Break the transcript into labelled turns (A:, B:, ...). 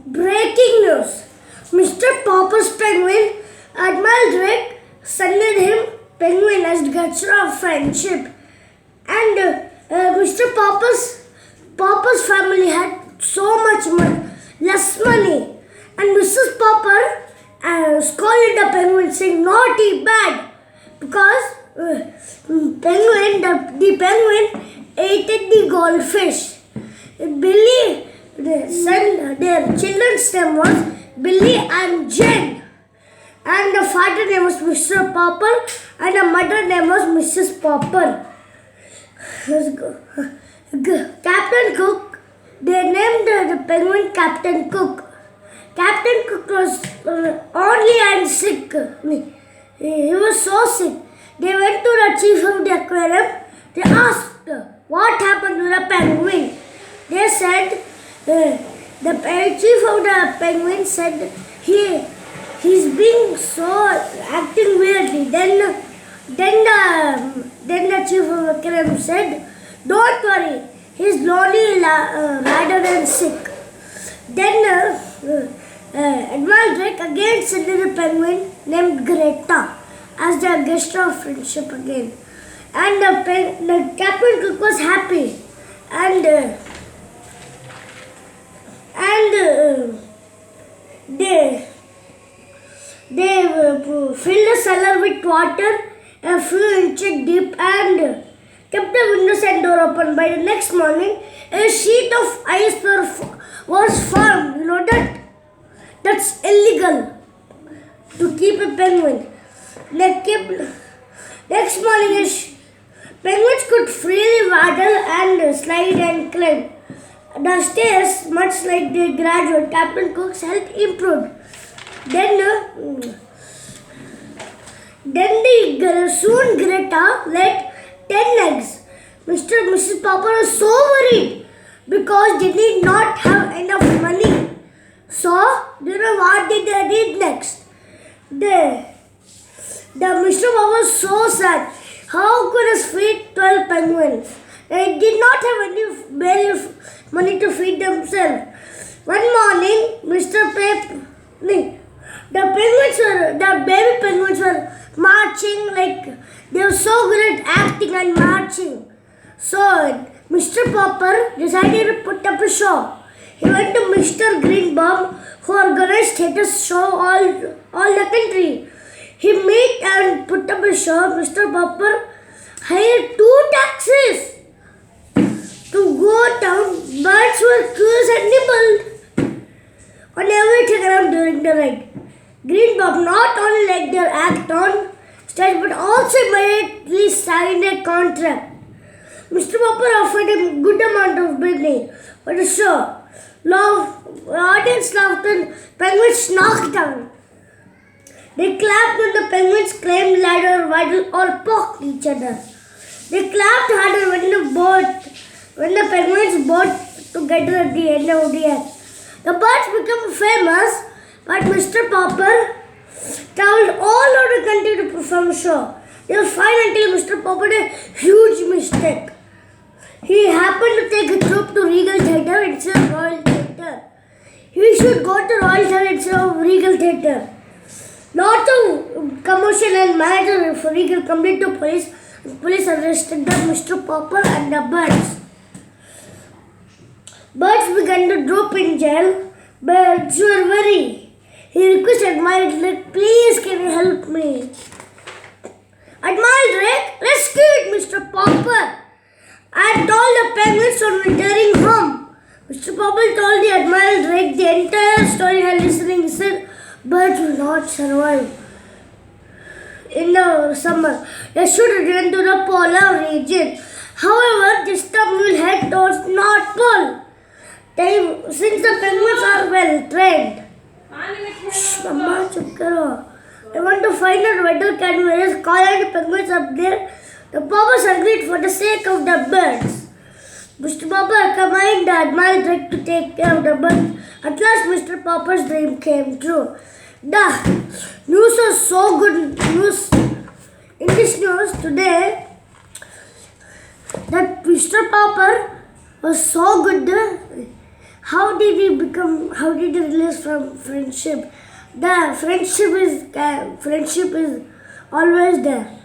A: Breaking news. Mr. Popper's penguin, Admiral Drake, sending him penguin as gesture of friendship. And Mr. Popper's family had so much less money. And Mrs. Popper scolded the penguin saying naughty, bad. Because the penguin ate the goldfish. Billy, their children's name was Billy and Jen. And the father name was Mr. Popper and the mother name was Mrs. Popper. Captain Cook, they named the penguin Captain Cook. Captain Cook was only and sick. He was so sick. They went to the chief of the aquarium. They asked what happened to the penguin. They said, the chief of the penguin said he's being so acting weirdly. Then the chief of the aquarium said, don't worry, he's lonely rather than sick. Then Admiral Drake again sent a penguin named Greta as their guest of friendship again. And the Captain Cook was happy. And they filled the cellar with water a few inches deep and kept the windows and door open. By the next morning, a sheet of ice was formed. You know that's illegal to keep a penguin. Next morning, penguins could freely waddle and slide and climb the stairs, much like their graduate. Captain Cook's health improved. Soon Greta laid 10 eggs. Mr. and Mrs. Popper were so worried because they did not have enough money. So, you know what they did next? The Mr. Popper was so sad. How could he feed 12 penguins? They did not have any money to feed themselves. One morning, the baby penguins were marching like they were so good at acting and marching. So Mr. Popper decided to put up a show. He went to Mr. Greenbaum, who organized theatre show all the country. He made and put up a show. Mr. Popper hired 2 taxis to go down. Birds were curious and nibbled on everything around during the ride. Greenbaum not only liked their act on stage but also immediately signed a contract. Mr. Popper offered a good amount of money for the show. The audience laughed and penguins knocked down. They clapped when the penguins climbed ladder, waddled or poked each other. They clapped harder when the penguins both together at the end of the act. The birds became famous, but Mr. Popper traveled all over the country to perform a show. They were fine until Mr. Popper did a huge mistake. He happened to take a trip to Regal Theatre instead of Royal Theatre. He should go to Royal Theatre instead of Regal Theatre. Lot of commotion and manager for Regal complained to police. Police arrested Mr. Popper and the birds. Birds began to droop in jail. Birds were worried. He requested Admiral Drake, please can you help me? Admiral Drake rescued Mr. Popper and told the penguins on returning home. Mr. Popper told the Admiral Drake the entire story while listening. He said, birds will not survive in the summer. They should return to the polar region. However, this time we will head towards North Pole. Since the penguins are well trained. Mama, chup karo. I want to find out whether can we raise colony penguins up there. The Poppers agreed for the sake of the birds. Mr. Popper commanded the Admiral Drake to take care of the birds. At last, Mr. Popper's dream came true. The news was so good news. In this news today, that Mr. Popper was so good. how did we become? How did we release from friendship? The friendship is always there.